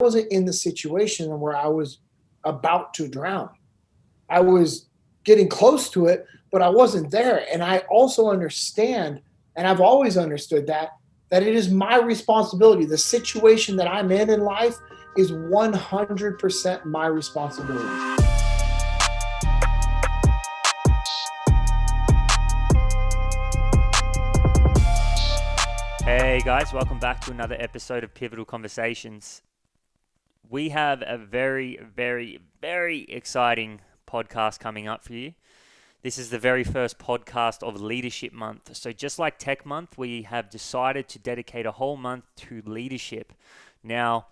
wasn't in the situation where I was about to drown. I was getting close to it, but I wasn't there. And I also understand, and I've always understood that it is my responsibility. The situation that I'm in life is 100% my responsibility. Hey guys, welcome back to another episode of Pivotal Conversations. We have a very, very, very exciting podcast coming up for you. This is the very first podcast of Leadership Month. So just like Tech Month, we have decided to dedicate a whole month to leadership. Now,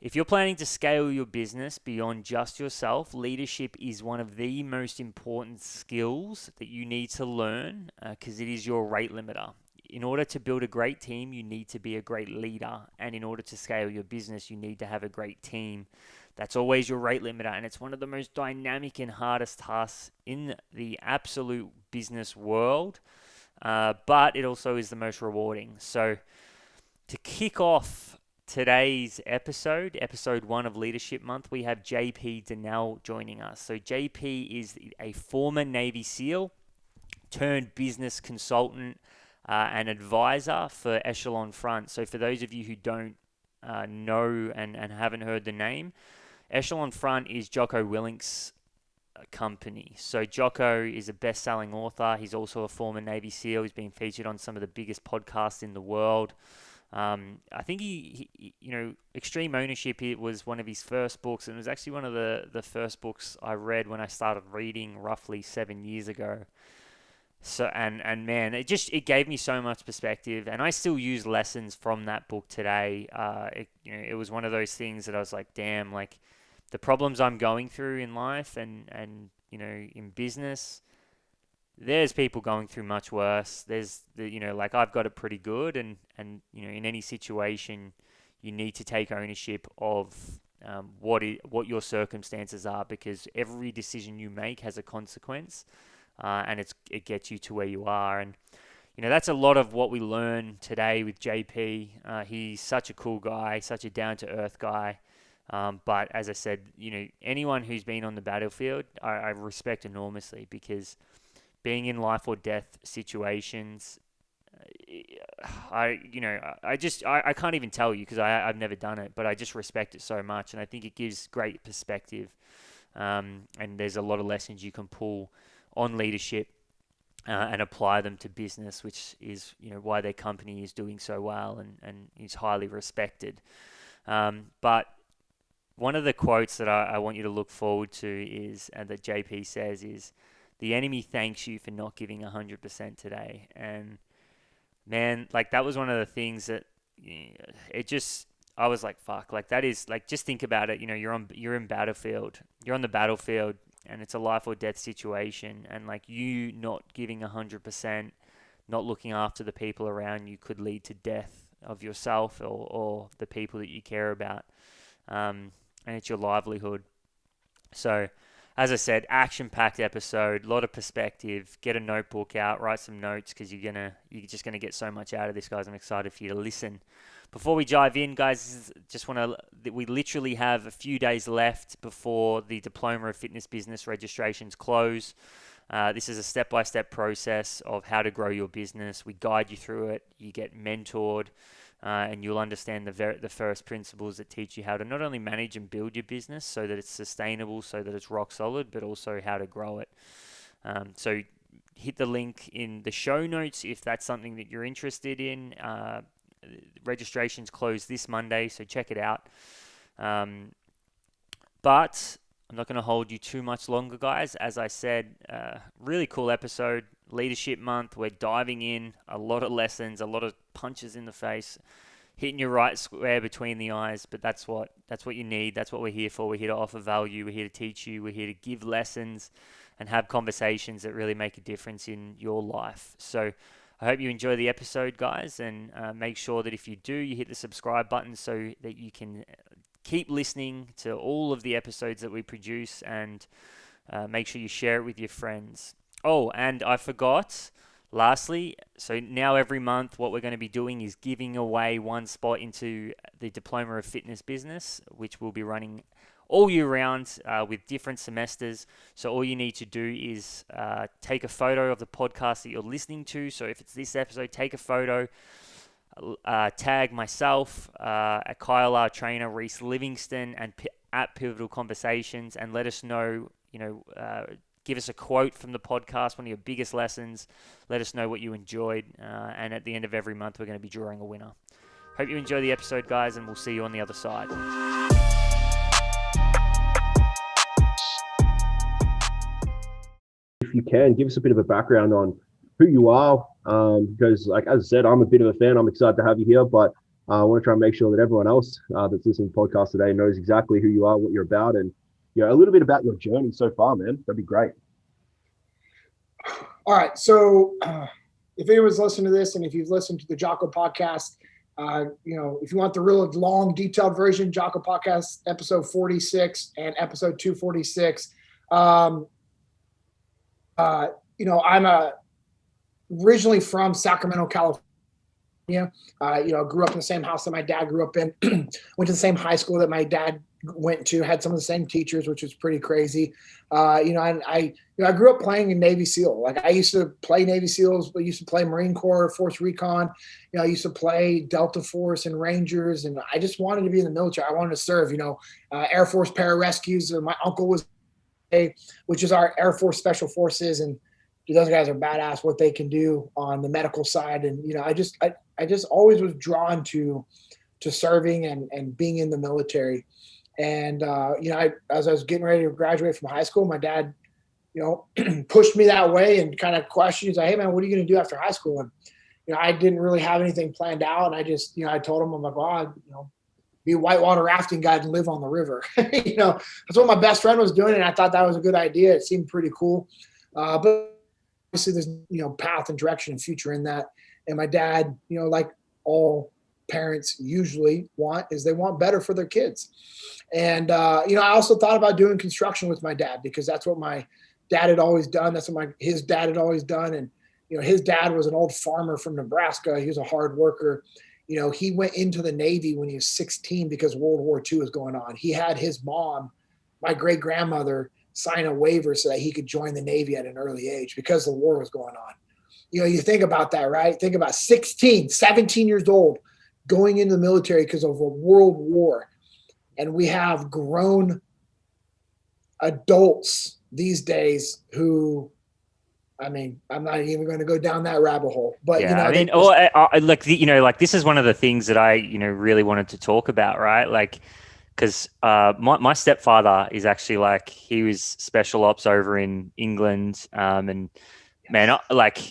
if you're planning to scale your business beyond just yourself, leadership is one of the most important skills that you need to learn because it is your rate limiter. In order to build a great team, you need to be a great leader. And in order to scale your business, you need to have a great team. That's always your rate limiter. And it's one of the most dynamic and hardest tasks in the absolute business world. But it also is the most rewarding. So to kick off today's episode 1 of Leadership Month, we have JP DInnell joining us. So JP is a former Navy SEAL turned business consultant and advisor for Echelon Front. So for those of you who don't know and haven't heard the name, Echelon Front is Jocko Willink's company. So Jocko is a best-selling author. He's also a former Navy SEAL. He's been featured on some of the biggest podcasts in the world. I think he Extreme Ownership, it was one of his first books, and it was actually one of the first books I read when I started reading roughly 7 years ago. So and man, it gave me so much perspective, and I still use lessons from that book today. It was one of those things that I was like, damn, like the problems I'm going through in life and in business, there's people going through much worse. There's like I've got it pretty good, and in any situation, you need to take ownership of what your circumstances are, because every decision you make has a consequence. And it gets you to where you are. And, that's a lot of what we learn today with JP. He's such a cool guy, such a down-to-earth guy. But as I said, anyone who's been on the battlefield, I respect enormously, because being in life or death situations, I can't even tell you, because I've never done it, but I just respect it so much. And I think it gives great perspective. And there's a lot of lessons you can pull on leadership and apply them to business, which is why their company is doing so well and is highly respected. But one of the quotes that I want you to look forward to is, and that JP says, is, "The enemy thanks you for not giving 100% today." And man, like that was one of the things that I was like, fuck, like that is like, just think about it. You're on the battlefield, and it's a life or death situation, and like you not giving 100%, not looking after the people around you, could lead to death of yourself or the people that you care about, and it's your livelihood. So, as I said, action-packed episode, a lot of perspective. Get a notebook out, write some notes, because you're just gonna get so much out of this, guys. I'm excited for you to listen. Before we dive in, guys, we literally have a few days left before the Diploma of Fitness Business registrations close. This is a step-by-step process of how to grow your business. We guide you through it. You get mentored, and you'll understand the first principles that teach you how to not only manage and build your business so that it's sustainable, so that it's rock solid, but also how to grow it. So hit the link in the show notes if that's something that you're interested in. Registrations close this Monday, so check it out. But I'm not going to hold you too much longer, guys. As I said, really cool episode, Leadership Month. We're diving in, a lot of lessons, a lot of punches in the face, hitting your right square between the eyes. But that's what you need. That's what we're here for. We're here to offer value. We're here to teach you. We're here to give lessons and have conversations that really make a difference in your life. So I hope you enjoy the episode, guys, and make sure that if you do, you hit the subscribe button so that you can keep listening to all of the episodes that we produce, and make sure you share it with your friends. Oh, and I forgot, Lastly, so now every month, what we're going to be doing is giving away one spot into the Diploma of Fitness Business, which will be running all year round with different semesters. So all you need to do is take a photo of the podcast that you're listening to. So if it's this episode, take a photo, tag myself, Kyle R. Trainer, Rhys Livingston, and at Pivotal Conversations, and let us know, give us a quote from the podcast, one of your biggest lessons. Let us know what you enjoyed. And at the end of every month, we're going to be drawing a winner. Hope you enjoy the episode, guys, and we'll see you on the other side. If you can, give us a bit of a background on who you are, because like as I said, I'm a bit of a fan. I'm excited to have you here, but I want to try and make sure that everyone else that's listening to the podcast today knows exactly who you are, what you're about, and a little bit about your journey so far, man. That'd be great. All right. So if anyone's listening to this, and if you've listened to the Jocko podcast, if you want the real long, detailed version, Jocko podcast, episode 46 and episode 246. I'm originally from Sacramento, California. Grew up in the same house that my dad grew up in, went to the same high school that my dad went to, had some of the same teachers, which was pretty crazy. I grew up playing in Navy SEAL. Like I used to play Navy SEALs, but used to play Marine Corps, Force Recon. I used to play Delta Force and Rangers, and I just wanted to be in the military. I wanted to serve, Air Force Pararescues. My uncle was, which is our Air Force Special Forces, and those guys are badass what they can do on the medical side. And I just always was drawn to serving and being in the military. And as I was getting ready to graduate from high school, my dad pushed me that way and kind of questioned. He's like, "Hey man, what are you going to do after high school?" And I didn't really have anything planned out, and I just I told him, I'm like, "Well, be a whitewater rafting guide and live on the river." That's what my best friend was doing, and I thought that was a good idea. It seemed pretty cool, but obviously there's path and direction and future in that. And my dad, like all parents usually want, is they want better for their kids. And I also thought about doing construction with my dad, because that's what my dad had always done. That's what his dad had always done. And his dad was an old farmer from Nebraska. He was a hard worker. He went into the Navy when he was 16 because World War II was going on. He had his mom, my great grandmother, sign a waiver so that he could join the Navy at an early age because the war was going on. You think about that, right? Think about 16, 17 years old going into the military because of a world war. And we have grown adults these days who, I'm not even going to go down that rabbit hole, but this is one of the things that I, really wanted to talk about, right? Like, because my stepfather is actually he was special ops over in England. And man, I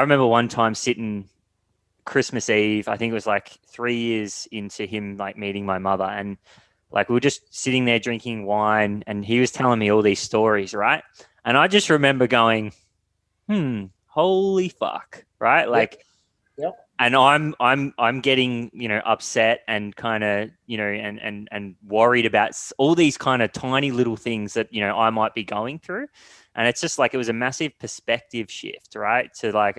remember one time sitting Christmas Eve, I think it was 3 years into him meeting my mother, and we were just sitting there drinking wine, and he was telling me all these stories, right? And I just remember going, holy fuck, right? Yep. And I'm getting, upset and kind of, and worried about all these kind of tiny little things that, I might be going through. And it's just it was a massive perspective shift, right? To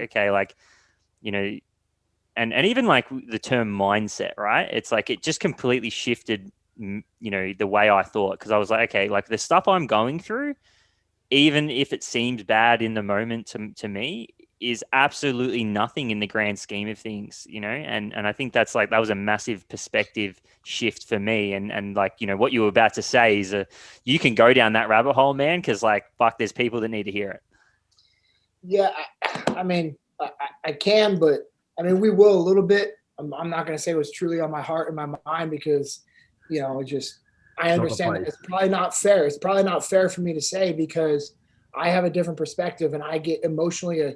and even the term mindset, right? It's it just completely shifted, the way I thought. Cause I was okay, the stuff I'm going through, even if it seems bad in the moment to me, is absolutely nothing in the grand scheme of things, and I think that's that was a massive perspective shift for me. And what you were about to say is you can go down that rabbit hole, man, because fuck, there's people that need to hear it. Yeah, I can, but we will a little bit. I'm not going to say it was truly on my heart and my mind, because I understand that it's probably not fair. It's probably not fair for me to say, because I have a different perspective and I get emotionally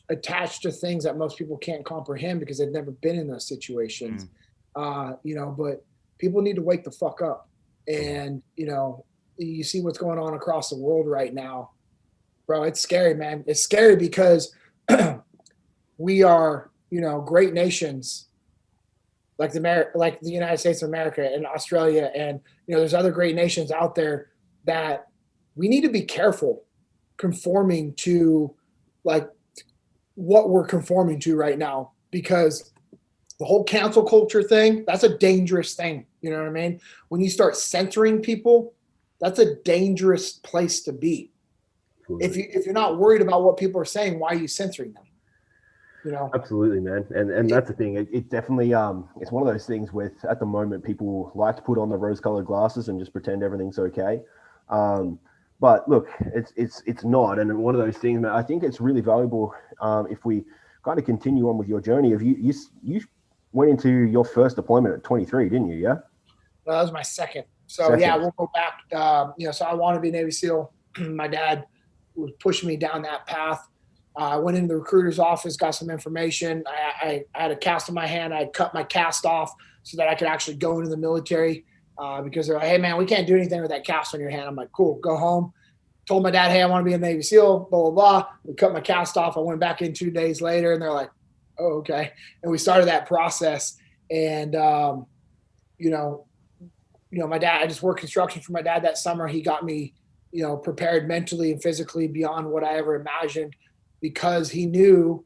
attached to things that most people can't comprehend because they've never been in those situations. But people need to wake the fuck up. And, you see what's going on across the world right now, bro. It's scary, man. It's scary because we are, great nations like the United States of America and Australia. And, there's other great nations out there that we need to be careful conforming to like what we're conforming to right now, because the whole cancel culture thing, that's a dangerous thing. You know what I mean? When you start censoring people, that's a dangerous place to be. If you're not worried about what people are saying, why are you censoring them? You know? Absolutely, man. And that's the thing. It definitely it's one of those things with, at the moment, people like to put on the rose-colored glasses and just pretend everything's okay. But look, it's not. And one of those things, man, I think it's really valuable if we kind of continue on with your journey. Of you went into your first deployment at 23, didn't you? Yeah. Well, that was my second. So yeah, we'll go back. So I wanted to be a Navy SEAL. My dad was pushing me down that path. I went into the recruiter's office, got some information. I had a cast on my hand. I cut my cast off so that I could actually go into the military because they're like, hey, man, we can't do anything with that cast on your hand. I'm like, cool, go home. Told my dad, hey, I want to be a Navy SEAL, blah, blah, blah. We cut my cast off. I went back in 2 days later, and they're like, oh, okay. And we started that process. And, my dad, I just worked construction for my dad that summer. He got me, prepared mentally and physically beyond what I ever imagined, because he knew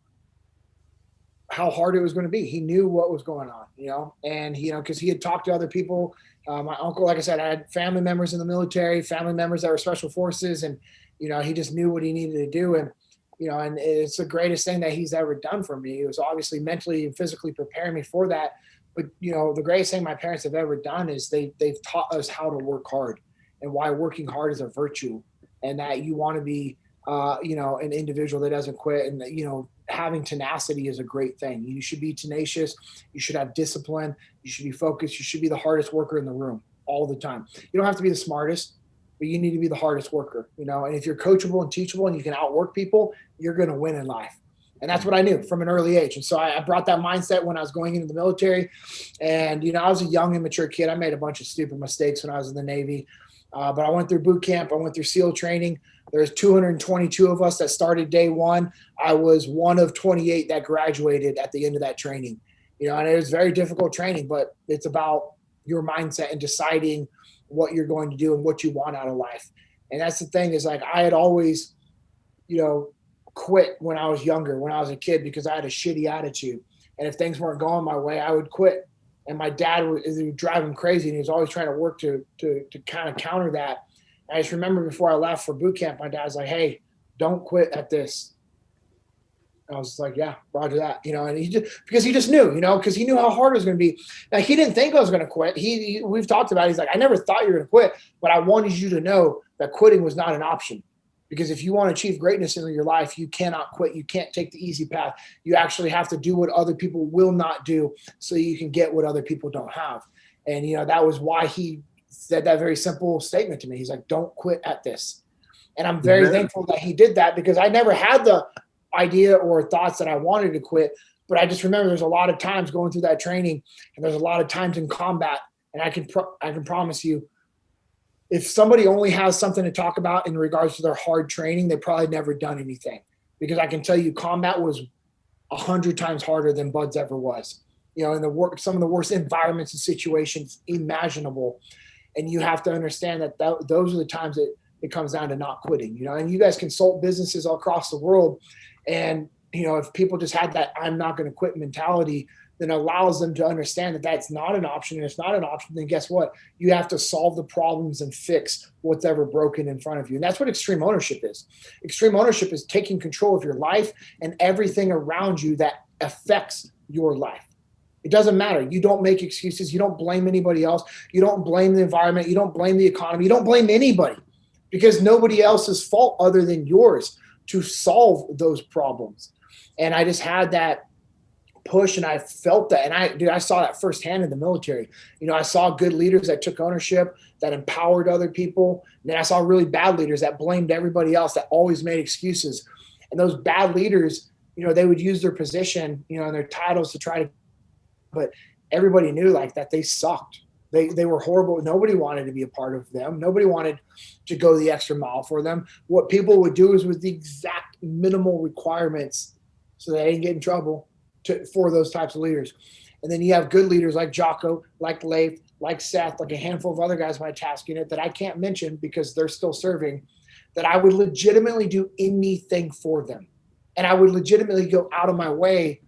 how hard it was going to be. He knew what was going on, and because he had talked to other people. My uncle, like I said, I had family members in the military, family members that were special forces, and, he just knew what he needed to do. And, and it's the greatest thing that he's ever done for me. It was obviously mentally and physically preparing me for that. But, the greatest thing my parents have ever done is they've taught us how to work hard, and why working hard is a virtue, and that you want to be, an individual that doesn't quit, and that, having tenacity is a great thing. You should be tenacious. You should have discipline. You should be focused. You should be the hardest worker in the room all the time. You don't have to be the smartest, but you need to be the hardest worker, and if you're coachable and teachable and you can outwork people, you're going to win in life. And that's what I knew from an early age. And so I brought that mindset when I was going into the military. And, I was a young, immature kid. I made a bunch of stupid mistakes when I was in the Navy. But I went through boot camp. I went through SEAL training. There's 222 of us that started day one. I was one of 28 that graduated at the end of that training. And it was very difficult training, but it's about your mindset and deciding what you're going to do and what you want out of life. And that's the thing, is like, I had always, quit when I was younger, when I was a kid, because I had a shitty attitude. And if things weren't going my way, I would quit. And my dad would drive him crazy, and he was always trying to work to kind of counter that. And I just remember before I left for boot camp, my dad's like, hey, don't quit at this. And I was like, yeah, roger that, and because he just knew, because he knew how hard it was going to be. Now, he didn't think I was going to quit. We've talked about it. He's like, I never thought you were going to quit, but I wanted you to know that quitting was not an option. Because if you want to achieve greatness in your life, you cannot quit. You can't take the easy path. You actually have to do what other people will not do, so you can get what other people don't have. And, that was why he said that very simple statement to me. He's like, don't quit at this. And I'm very thankful that he did that, because I never had the idea or thoughts that I wanted to quit. But I just remember there's a lot of times going through that training, and there's a lot of times in combat. And I can promise you, if somebody only has something to talk about in regards to their hard training, they've probably never done anything. Because I can tell you, combat was 100 times harder than Bud's ever was. In some of the worst environments and situations imaginable. And you have to understand that those are the times that it comes down to not quitting. And you guys consult businesses all across the world. And, if people just had that I'm not going to quit mentality, then allows them to understand that that's not an option. And it's not an option, then guess what? You have to solve the problems and fix what's ever broken in front of you. And that's what extreme ownership is. Extreme ownership is taking control of your life and everything around you that affects your life. It doesn't matter. You don't make excuses. You don't blame anybody else. You don't blame the environment. You don't blame the economy. You don't blame anybody, because nobody else's fault other than yours to solve those problems. And I just had that push, and I felt that. And I saw that firsthand in the military. I saw good leaders that took ownership, that empowered other people. And then I saw really bad leaders that blamed everybody else, that always made excuses. And those bad leaders, they would use their position, and their titles to try to, but everybody knew like that they sucked. They were horrible. Nobody wanted to be a part of them. Nobody wanted to go the extra mile for them. What people would do is with the exact minimal requirements so they didn't get in trouble for those types of leaders. And then you have good leaders like Jocko, like Leif, like Seth, like a handful of other guys in my task unit that I can't mention because they're still serving, that I would legitimately do anything for them. And I would legitimately go out of my way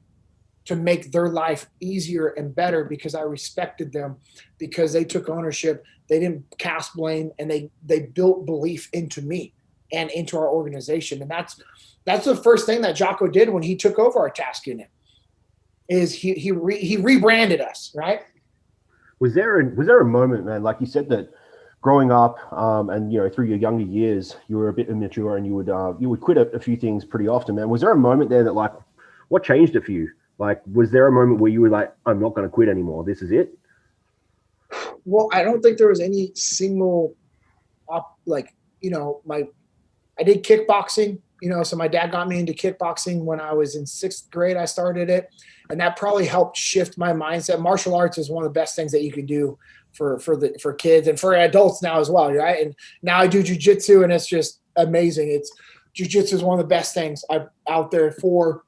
to make their life easier and better because I respected them, because they took ownership, they didn't cast blame, and they built belief into me and into our organization. And that's the first thing that Jocko did when he took over our task unit, is he rebranded us, right? Was there a moment, man, like you said, that growing up, and through your younger years, you were a bit immature and you would quit a few things pretty often, man? Was there a moment there that, like, what changed it for you? Like, was there a moment where you were like, I'm not going to quit anymore, this is it? Well, I don't think there was any single I did kickboxing, so my dad got me into kickboxing when I was in 6th grade. I started it, and that probably helped shift my mindset. Martial arts is one of the best things that you can do for kids and for adults now as well, right? And now I do jiu-jitsu, and it's just amazing. Jiu-jitsu is one of the best things out there for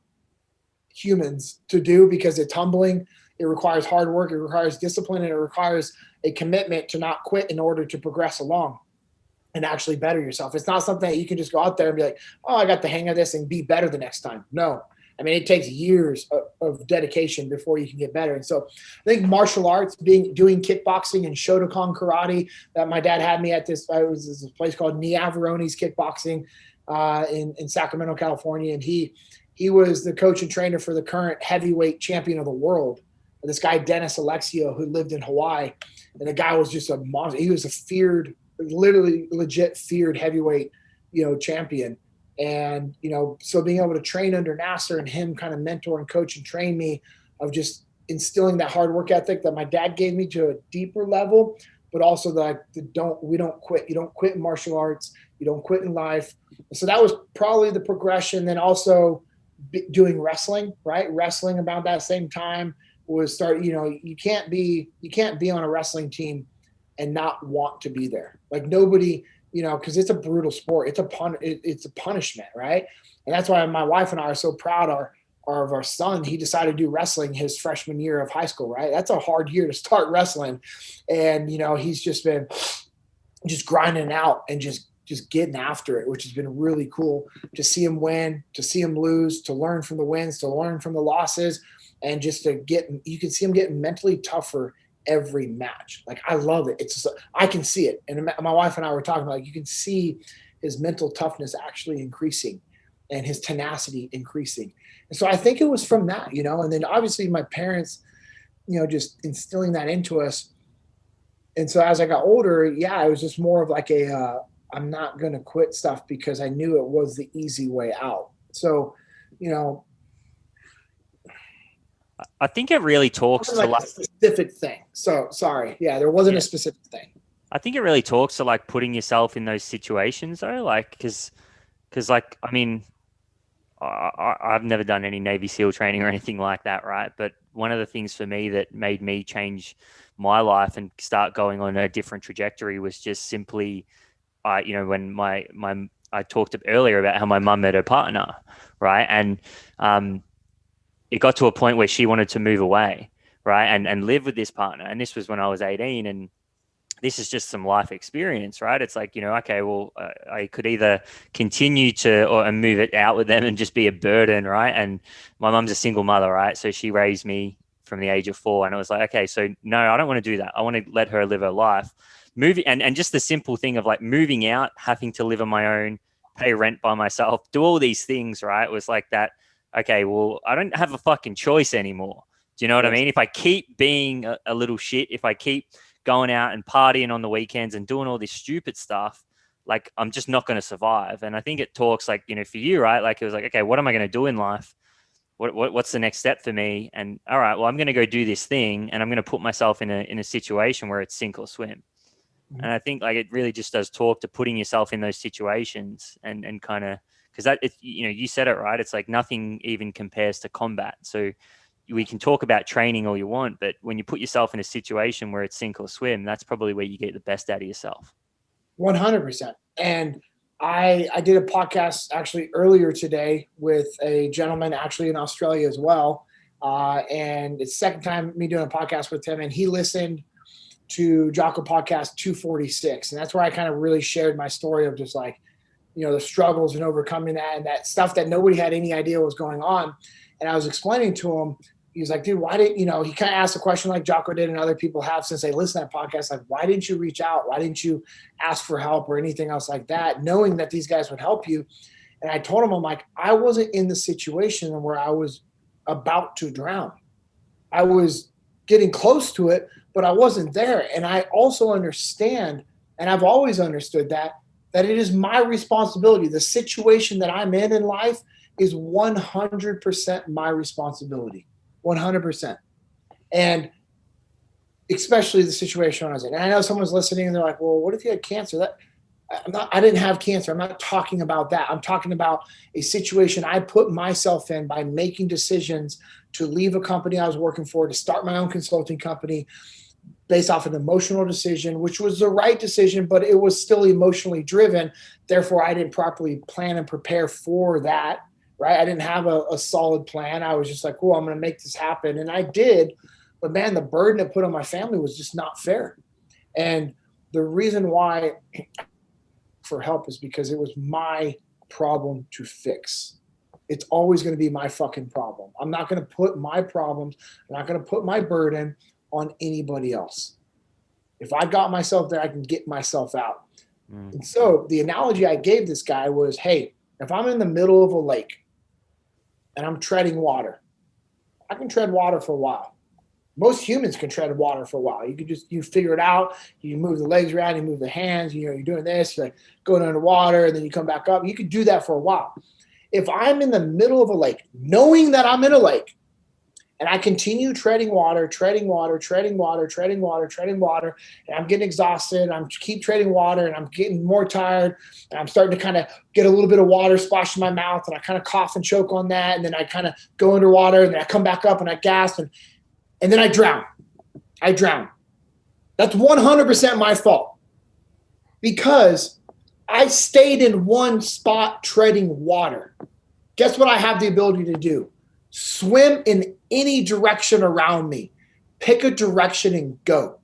humans to do, because it's humbling. It requires hard work. It requires discipline, and it requires a commitment to not quit in order to progress along and actually better yourself. It's not something that you can just go out there and be like, oh, I got the hang of this and be better the next time. No. I mean, it takes years of dedication before you can get better. And so I think martial arts, doing kickboxing and Shotokan karate, that my dad had me at this place called Niavarone's Kickboxing in Sacramento, California. And he was the coach and trainer for the current heavyweight champion of the world, this guy, Dennis Alexio, who lived in Hawaii. And the guy was just a monster. He was a feared, literally legit feared heavyweight, champion. And, so being able to train under Nasser and him kind of mentor and coach and train me, of just instilling that hard work ethic that my dad gave me to a deeper level, but also we don't quit. You don't quit in martial arts. You don't quit in life. So that was probably the progression. Then also doing wrestling, right? Wrestling about that same time was you can't be on a wrestling team and not want to be there. Like, nobody, because it's a brutal sport. It's a punishment, right? And that's why my wife and I are so proud of our son. He decided to do wrestling his freshman year of high school, right? That's a hard year to start wrestling. And, he's just been just grinding out and just getting after it, which has been really cool to see him win, to see him lose, to learn from the wins, to learn from the losses, and just you can see him getting mentally tougher every match. Like, I love it. I can see it. And my wife and I were talking about, like, you can see his mental toughness actually increasing and his tenacity increasing. And so I think it was from that, and then obviously my parents, just instilling that into us. And so as I got older, it was just more of like I'm not going to quit stuff, because I knew it was the easy way out. So, I think it really talks to a specific thing. So sorry. Yeah, there wasn't a specific thing. I think it really talks to, like, putting yourself in those situations, though, like, because like, I mean, I've never done any Navy SEAL training or anything like that, right? But one of the things for me that made me change my life and start going on a different trajectory was just simply, when I talked earlier about how my mum met her partner, right? And it got to a point where she wanted to move away, right? And live with this partner. And this was when I was 18, and this is just some life experience, right? It's like, okay, well, I could either continue to move it out with them and just be a burden, right? And my mum's a single mother, right? So she raised me from the age of 4, and it was like, okay, so no, I don't want to do that. I want to let her live her life. Moving and just the simple thing of, like, moving out, having to live on my own, pay rent by myself, do all these things, right? It was like that. Okay, well, I don't have a fucking choice anymore. Do you know what I mean? If I keep being a little shit, if I keep going out and partying on the weekends and doing all this stupid stuff, like, I'm just not going to survive. And I think it talks, like, for you, right? Like, it was like, okay, what am I going to do in life? What's the next step for me? And all right, well, I'm going to go do this thing, and I'm going to put myself in a situation where it's sink or swim. Mm-hmm. And I think, like, it really just does talk to putting yourself in those situations and kind of, because that, you said it right. It's like nothing even compares to combat. So we can talk about training all you want, but when you put yourself in a situation where it's sink or swim, that's probably where you get the best out of yourself. 100%. And I did a podcast actually earlier today with a gentleman actually in Australia as well. And it's the second time me doing a podcast with him, and he listened to Jocko podcast 246. And that's where I kind of really shared my story of just like, the struggles and overcoming that and that stuff that nobody had any idea was going on. And I was explaining to him, he was like, dude, why didn't, he kind of asked a question like Jocko did and other people have since they listen to that podcast, like, why didn't you reach out? Why didn't you ask for help or anything else like that, knowing that these guys would help you? And I told him, I'm like, I wasn't in the situation where I was about to drown. I was getting close to it, but I wasn't there. And I also understand, and I've always understood that it is my responsibility. The situation that I'm in life is 100% my responsibility. 100%. And especially the situation I was in. And I know someone's listening and they're like, well, what if you had cancer? I didn't have cancer. I'm not talking about that. I'm talking about a situation I put myself in by making decisions to leave a company I was working for, to start my own consulting company based off an emotional decision, which was the right decision, but it was still emotionally driven. Therefore, I didn't properly plan and prepare for that. Right? I didn't have a solid plan. I was just like, oh, I'm going to make this happen. And I did. But man, the burden it put on my family was just not fair. And the reason why for help is because it was my problem to fix. It's always going to be my fucking problem. I'm not going to put my problems, I'm not going to put my burden on anybody else. If I got myself there, I can get myself out. And so the analogy I gave this guy was, hey, if I'm in the middle of a lake, and I'm treading water, I can tread water for a while. Most humans can tread water for a while. You figure it out. You move the legs around, you move the hands, you're doing this, you're like going underwater, and then you come back up. You could do that for a while. If I'm in the middle of a lake, knowing that I'm in a lake, and I continue treading water, and I'm getting exhausted, I'm keep treading water, and I'm getting more tired, and I'm starting to kind of get a little bit of water splashed in my mouth, and I kind of cough and choke on that, and then I kind of go underwater, and then I come back up, and I gasp, and then I drown. That's 100% my fault because I stayed in one spot treading water. Guess what I have the ability to do? Swim in any direction around me. Pick a direction and go.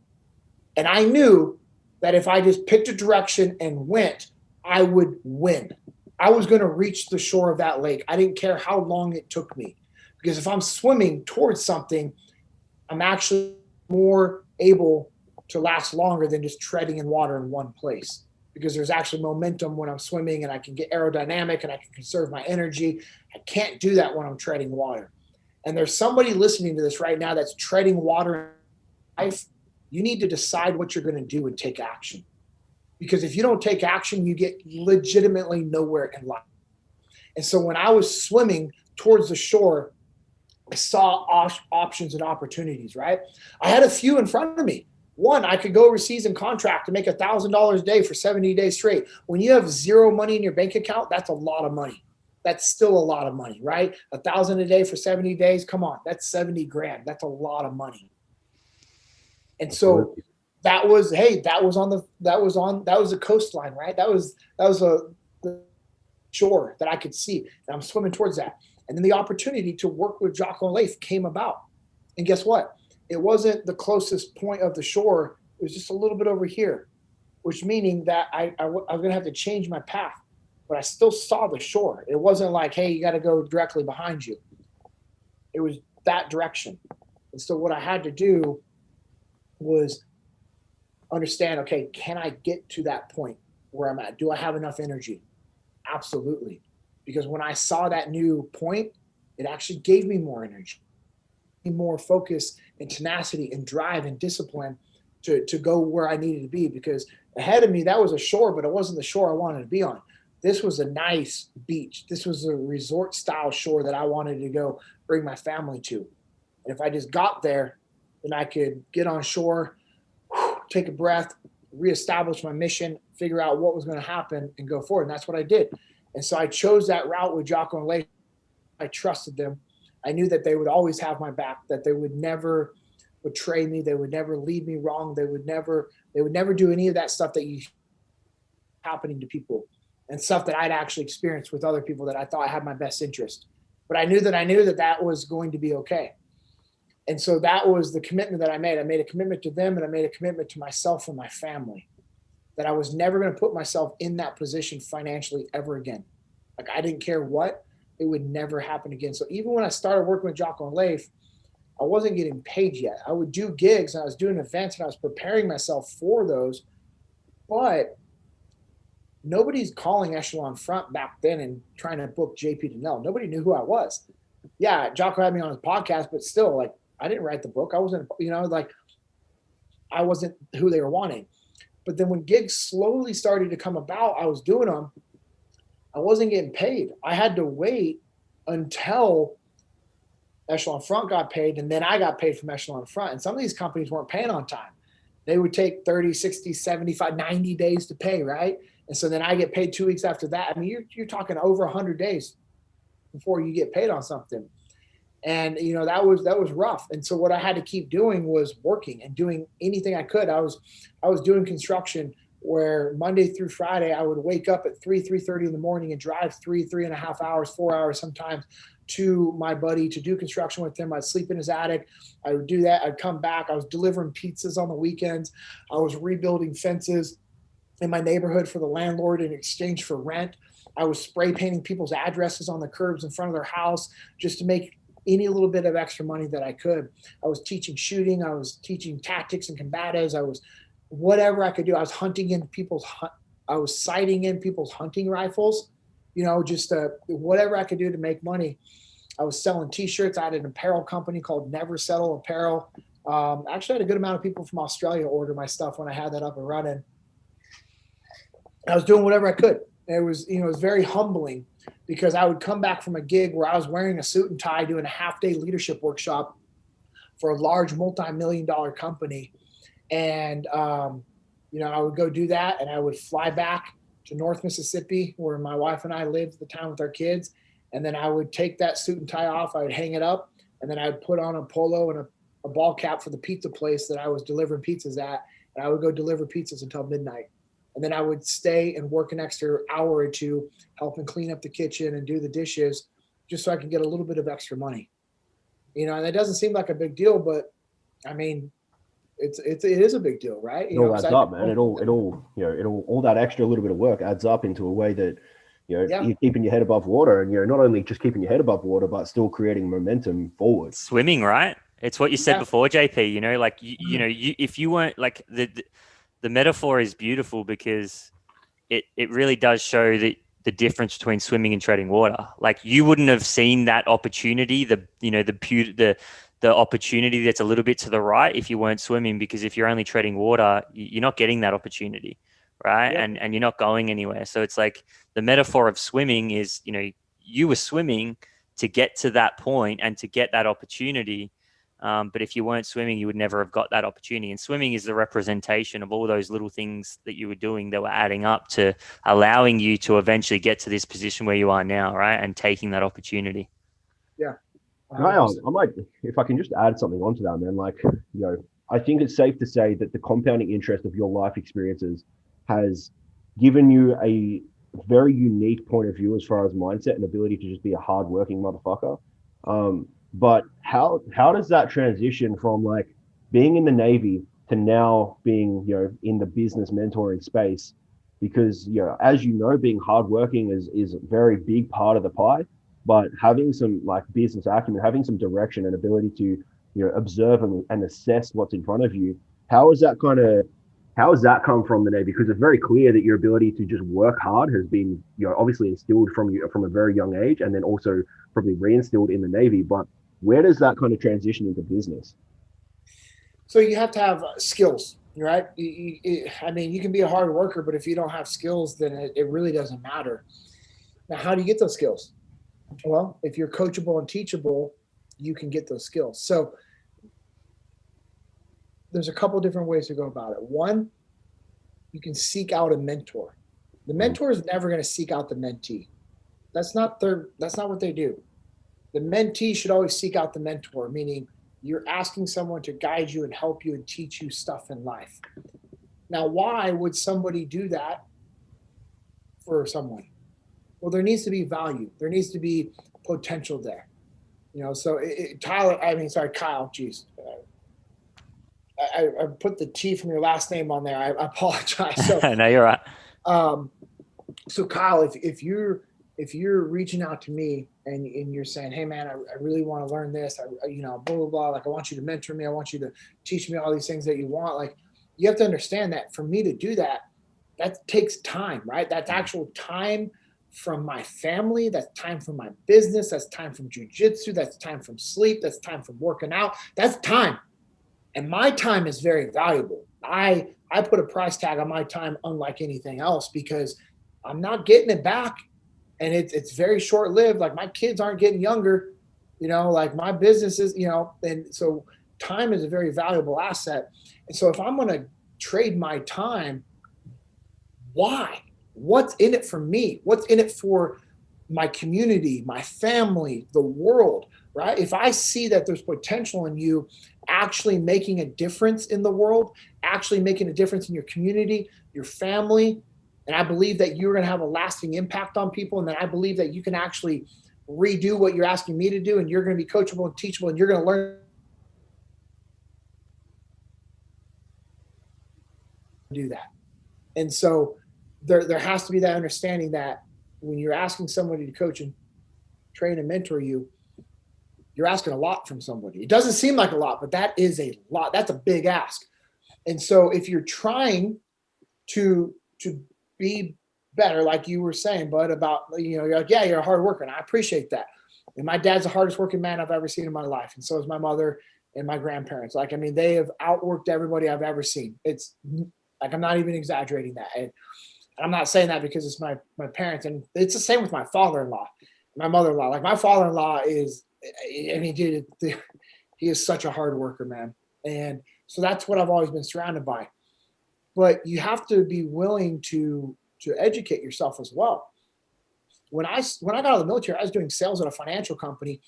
And I knew that if I just picked a direction and went, I would win. I was going to reach the shore of that lake. I didn't care how long it took me. Because if I'm swimming towards something, I'm actually more able to last longer than just treading in water in one place. Because there's actually momentum when I'm swimming and I can get aerodynamic and I can conserve my energy. I can't do that when I'm treading water. And there's somebody listening to this right now that's treading water in life. You need to decide what you're going to do and take action. Because if you don't take action, you get legitimately nowhere in life. And so when I was swimming towards the shore, I saw options and opportunities, right? I had a few in front of me. One, I could go overseas and contract to make $1,000 a day for 70 days straight. When you have zero money in your bank account, that's a lot of money. That's still a lot of money, right? $1,000 a day for 70 days. Come on, that's 70 grand. That's a lot of money. And so that was the coastline, right? That was the shore that I could see. And I'm swimming towards that. And then the opportunity to work with Jocko and Leif came about. And guess what? It wasn't the closest point of the shore. It was just a little bit over here, which meaning that I was going to have to change my path. But I still saw the shore. It wasn't like, hey, you got to go directly behind you. It was that direction. And so what I had to do was understand, okay, can I get to that point where I'm at? Do I have enough energy? Absolutely. Because when I saw that new point, it actually gave me more energy, more focus and tenacity and drive and discipline to go where I needed to be. Because ahead of me, that was a shore, but it wasn't the shore I wanted to be on. This was a nice beach. This was a resort style shore that I wanted to go bring my family to. And if I just got there, then I could get on shore, take a breath, reestablish my mission, figure out what was going to happen and go forward. And that's what I did. And so I chose that route with Jocko and Leif. I trusted them. I knew that they would always have my back, that they would never betray me. They would never lead me wrong. They would never do any of that stuff that you happening to people and stuff that I'd actually experienced with other people that I thought had my best interest. But I knew that was going to be okay. And so that was the commitment that I made. I made a commitment to them and I made a commitment to myself and my family that I was never going to put myself in that position financially ever again. Like, I didn't care what, it would never happen again. So even when I started working with Jocko and Leif, I wasn't getting paid yet. I would do gigs and I was doing events and I was preparing myself for those, but nobody's calling Echelon Front back then and trying to book JP DInnell. Nobody knew who I was. Yeah, Jocko had me on his podcast, but still, like, I didn't write the book. I wasn't, like, I wasn't who they were wanting. But then when gigs slowly started to come about, I was doing them. I wasn't getting paid. I had to wait until Echelon Front got paid, and then I got paid from Echelon Front. And some of these companies weren't paying on time. They would take 30, 60, 75, 90 days to pay, right? And so then I get paid 2 weeks after that. I mean, you're talking over 100 days before you get paid on something. And, that was rough. And so what I had to keep doing was working and doing anything I could. I was doing construction where Monday through Friday, I would wake up at 3:30 in the morning and drive 3.5 hours, 4 hours sometimes to my buddy to do construction with him. I'd sleep in his attic. I would do that. I'd come back. I was delivering pizzas on the weekends. I was rebuilding fences in my neighborhood for the landlord in exchange for rent. I was spray painting people's addresses on the curbs in front of their house just to make any little bit of extra money that I could. I was teaching shooting. I was teaching tactics and combatives. I was whatever I could do. I was I was sighting in people's hunting rifles, just whatever I could do to make money. I was selling t-shirts. I had an apparel company called Never Settle Apparel. Actually had a good amount of people from Australia order my stuff when I had that up and running. I was doing whatever I could. It was, it was very humbling because I would come back from a gig where I was wearing a suit and tie doing a half-day leadership workshop for a large multi-million-dollar company. And, I would go do that and I would fly back to North Mississippi where my wife and I lived at the time with our kids. And then I would take that suit and tie off. I would hang it up and then I would put on a polo and a ball cap for the pizza place that I was delivering pizzas at. And I would go deliver pizzas until midnight. And then I would stay and work an extra hour or two, helping clean up the kitchen and do the dishes just so I could get a little bit of extra money. And that doesn't seem like a big deal, but I mean, it is a big deal, right? It all adds up, man. It all that extra little bit of work adds up into a way that, you're keeping your head above water, and you're not only just keeping your head above water, but still creating momentum forward. Swimming, right? It's what you said before, JP, like, if you weren't like the metaphor is beautiful because it really does show the difference between swimming and treading water. Like, you wouldn't have seen that opportunity, the opportunity that's a little bit to the right if you weren't swimming, because if you're only treading water, you're not getting that opportunity, right? Yeah. And you're not going anywhere. So it's like the metaphor of swimming is, you were swimming to get to that point and to get that opportunity. But if you weren't swimming, you would never have got that opportunity. And swimming is the representation of all those little things that you were doing that were adding up to allowing you to eventually get to this position where you are now, right? And taking that opportunity. Yeah. I might, if I can just add something onto that, man, like, I think it's safe to say that the compounding interest of your life experiences has given you a very unique point of view as far as mindset and ability to just be a hardworking motherfucker. But how does that transition from like being in the Navy to now being, in the business mentoring space? Because, as being hardworking is a very big part of the pie, but having some like business acumen, having some direction and ability to, observe and assess what's in front of you. How has that come from the Navy? Because it's very clear that your ability to just work hard has been, obviously instilled from you from a very young age, and then also probably reinstilled in the Navy. But where does that kind of transition into business? So you have to have skills, right? I mean, you can be a hard worker, but if you don't have skills, then it really doesn't matter. Now, how do you get those skills? Well, if you're coachable and teachable, you can get those skills. So there's a couple different ways to go about it. One, you can seek out a mentor. The mentor is never going to seek out the mentee. That's not what they do. The mentee should always seek out the mentor, meaning you're asking someone to guide you and help you and teach you stuff in life. Now, why would somebody do that for someone? Well, there needs to be value. There needs to be potential there. So Kyle, geez. I put the T from your last name on there. I apologize. So, No, you're right. So Kyle, if you're reaching out to me and you're saying, hey man, I really want to learn this, blah, blah, blah. Like, I want you to mentor me. I want you to teach me all these things that you want. Like, you have to understand that for me to do that, that takes time, right? That's actual time from my family. That's time from my business. That's time from jujitsu. That's time from sleep. That's time from working out. That's time. And my time is very valuable. I put a price tag on my time unlike anything else, because I'm not getting it back. And it's very short lived. Like, my kids aren't getting younger, like my business is, and so time is a very valuable asset. And so if I'm going to trade my time, why? What's in it for me? What's in it for my community, my family, the world, right? If I see that there's potential in you actually making a difference in the world, actually making a difference in your community, your family, and I believe that you're going to have a lasting impact on people, and that I believe that you can actually redo what you're asking me to do, and you're going to be coachable and teachable, and you're going to learn to do that. And so there has to be that understanding that when you're asking somebody to coach and train and mentor you, you're asking a lot from somebody. It doesn't seem like a lot, but that is a lot. That's a big ask. And so if you're trying to be better, like you were saying, bud, about, you're like, yeah, you're a hard worker. And I appreciate that. And my dad's the hardest working man I've ever seen in my life. And so is my mother and my grandparents. Like, I mean, they have outworked everybody I've ever seen. It's like, I'm not even exaggerating that. And I'm not saying that because it's my parents. And it's the same with my father-in-law, my mother-in-law. Like, my father-in-law is, I mean, dude, he is such a hard worker, man. And so that's what I've always been surrounded by. But you have to be willing to educate yourself as well. When I got out of the military, I was doing sales at a financial company,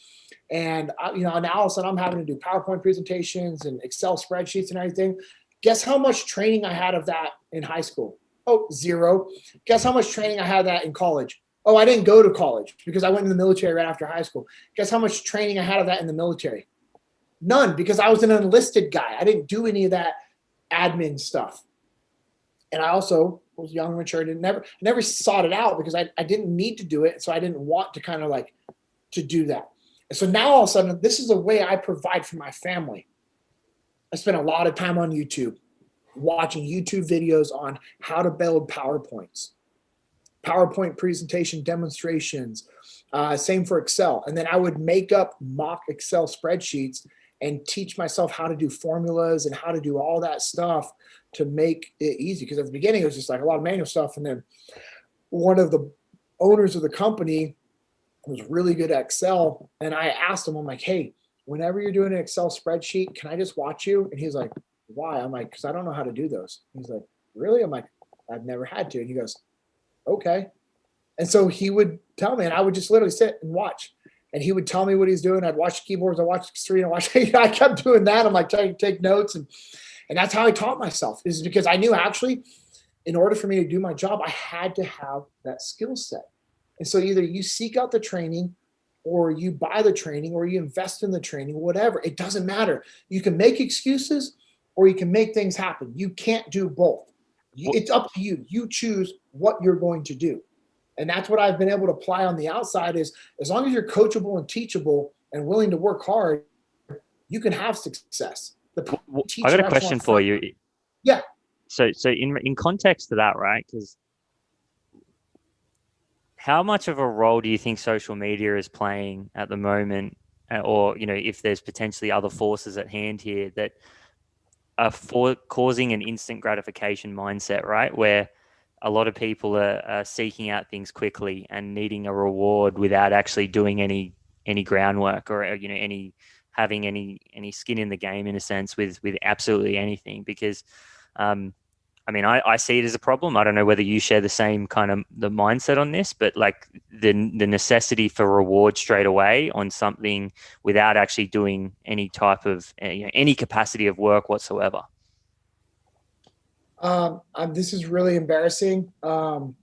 and now all of a sudden I'm having to do PowerPoint presentations and Excel spreadsheets and everything. Guess how much training I had of that in high school? Oh, zero. Guess how much training I had that in college? Oh, I didn't go to college because I went in the military right after high school. Guess how much training I had of that in the military? None, because I was an enlisted guy. I didn't do any of that admin stuff. And I also was young and mature and never sought it out because I didn't need to do it. So I didn't want to kind of like to do that. And so now all of a sudden, this is a way I provide for my family. I spent a lot of time on YouTube, watching YouTube videos on how to build PowerPoints, PowerPoint presentation demonstrations, same for Excel. And then I would make up mock Excel spreadsheets and teach myself how to do formulas and how to do all that stuff to make it easy. Because at the beginning, it was just like a lot of manual stuff. And then one of the owners of the company was really good at Excel. And I asked him, I'm like, hey, whenever you're doing an Excel spreadsheet, can I just watch you? And he's like, why? I'm like, because I don't know how to do those. He's like, really? I'm like, I've never had to. And he goes, okay. And so he would tell me, and I would just literally sit and watch. And he would tell me what he's doing. I'd watch the keyboards. I watched the screen. I kept doing that. I'm like trying to take notes. And that's how I taught myself, is because I knew actually in order for me to do my job, I had to have that skill set. And so either you seek out the training or you buy the training or you invest in the training, whatever. It doesn't matter. You can make excuses or you can make things happen. You can't do both. It's up to you. You choose what you're going to do. And that's what I've been able to apply on the outside, is as long as you're coachable and teachable and willing to work hard, you can have success. I got a question for you. Yeah. So in context to that, right? Because how much of a role do you think social media is playing at the moment, or if there's potentially other forces at hand here that are causing an instant gratification mindset, right? Where a lot of people are seeking out things quickly and needing a reward without actually doing any groundwork or having any skin in the game, in a sense, with absolutely anything. Because I see it as a problem. I don't know whether you share the same kind of the mindset on this, but like the necessity for reward straight away on something without actually doing any type of any capacity of work whatsoever. This is really embarrassing. I'm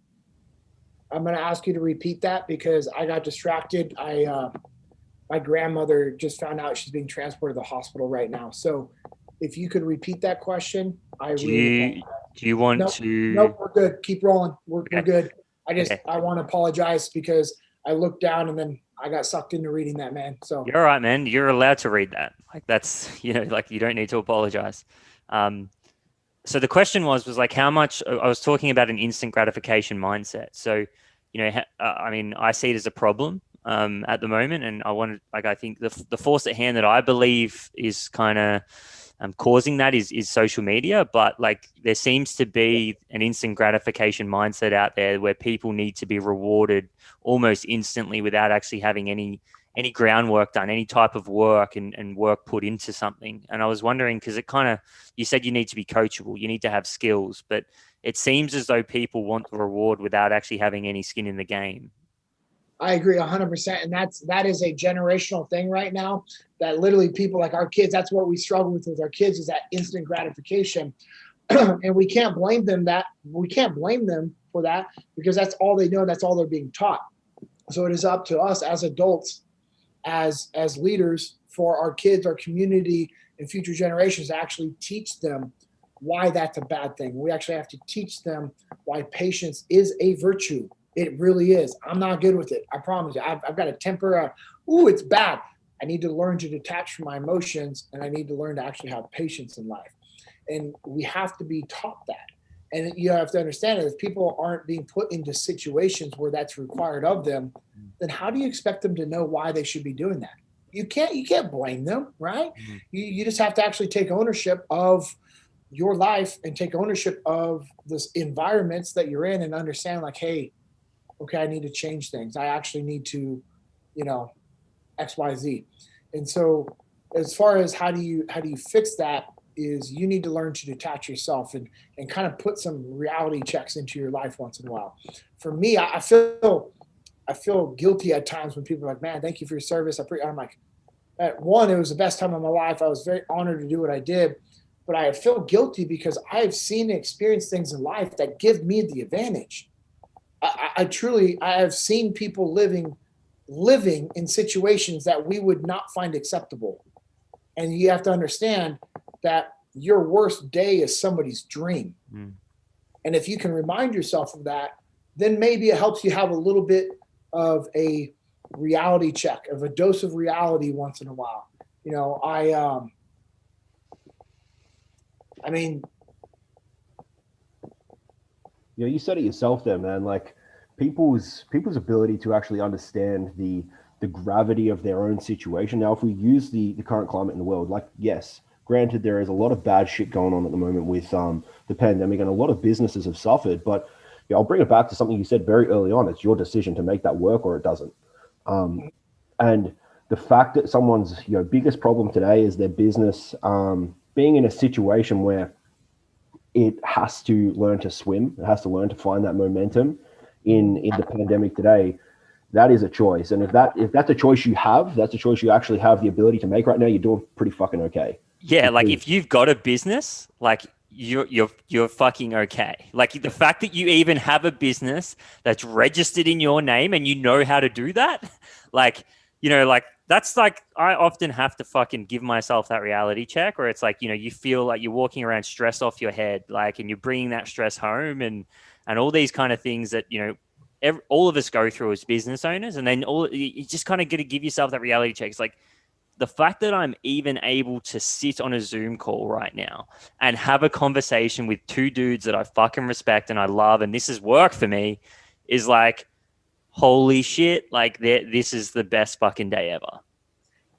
going to ask you to repeat that because I got distracted. My grandmother just found out she's being transported to the hospital right now. So if you could repeat that question, I Do really you do you want Nope, to? nope, we're good. Keep rolling. We're Okay. good. Okay. I want to apologize because I looked down and then I got sucked into reading that, man. So You're all right, man. You're allowed to read that. Like that's, like you don't need to apologize. So the question was like how much I was talking about an instant gratification mindset. So, I mean, I see it as a problem at the moment, and I think the force at hand that I believe is kind of causing that is social media. But like there seems to be an instant gratification mindset out there where people need to be rewarded almost instantly without actually having any groundwork done, any type of work and work put into something. And I was wondering, because you said you need to be coachable, you need to have skills, but it seems as though people want the reward without actually having any skin in the game. I agree 100%. And that is a generational thing right now that literally people like our kids, that's what we struggle with our kids is that instant gratification. And we can't blame them for that because that's all they know. That's all they're being taught. So it is up to us as adults, as leaders for our kids, our community, and future generations to actually teach them why that's a bad thing. We actually have to teach them why patience is a virtue. It really is. I'm not good with it. I promise you. I've got a temper. It's bad. I need to learn to detach from my emotions, and I need to learn to actually have patience in life. And we have to be taught that. And you have to understand that if people aren't being put into situations where that's required of them, then how do you expect them to know why they should be doing that? You can't blame them, right? Mm-hmm. You just have to actually take ownership of your life and take ownership of this environments that you're in and understand like, hey, okay, I need to change things. I actually need to, X, Y, Z. And so as far as how do you fix that is you need to learn to detach yourself and kind of put some reality checks into your life once in a while. For me, I feel guilty at times when people are like, man, thank you for your service. I'm like, at one, it was the best time of my life. I was very honored to do what I did, but I feel guilty because I have seen and experienced things in life that give me the advantage. I have seen people living in situations that we would not find acceptable. And you have to understand that your worst day is somebody's dream. Mm. And if you can remind yourself of that, then maybe it helps you have a little bit of a reality check, of a dose of reality once in a while. You said it yourself there, man. Like people's ability to actually understand the gravity of their own situation. Now, if we use the current climate in the world, like, yes, granted, there is a lot of bad shit going on at the moment with the pandemic, and a lot of businesses have suffered. But I'll bring it back to something you said very early on. It's your decision to make that work or it doesn't. And the fact that someone's biggest problem today is their business being in a situation where it has to learn to swim. It has to learn to find that momentum in the pandemic today. That is a choice. And if that's a choice you have, that's a choice you actually have the ability to make right now, you're doing pretty fucking okay. Yeah, like if you've got a business, like you're fucking okay. Like the fact that you even have a business that's registered in your name and you know how to do that, like that's like I often have to fucking give myself that reality check, where it's like you feel like you're walking around stress off your head, like, and you're bringing that stress home and all these kind of things that all of us go through as business owners, and then you just kind of got to give yourself that reality check. It's like the fact that I'm even able to sit on a Zoom call right now and have a conversation with two dudes that I fucking respect and I love, and this is work for me, is like, holy shit, like this is the best fucking day ever.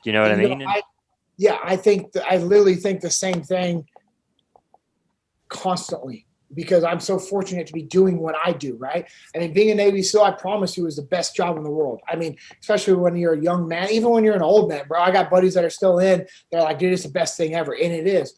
Do you know what I mean? I literally think the same thing constantly because I'm so fortunate to be doing what I do, right? I mean, being a Navy SEAL, I promise you, is the best job in the world. I mean, especially when you're a young man, even when you're an old man, bro. I got buddies that are still in. They're like, dude, it's the best thing ever. And it is.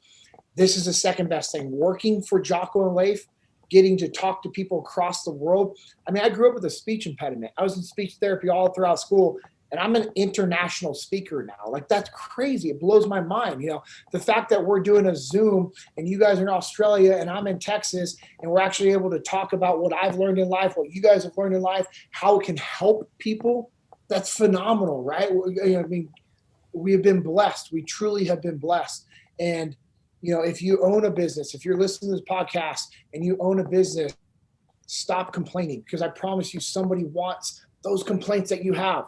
This is the second best thing. Working for Jocko and Leif, getting to talk to people across the world. I mean, I grew up with a speech impediment. I was in speech therapy all throughout school, and I'm an international speaker now. Like, that's crazy. It blows my mind. The fact that we're doing a Zoom and you guys are in Australia and I'm in Texas, and we're actually able to talk about what I've learned in life, what you guys have learned in life, how it can help people. That's phenomenal, right? I mean, we have been blessed. We truly have been blessed. And if you own a business, if you're listening to this podcast and you own a business, stop complaining, because I promise you somebody wants those complaints that you have.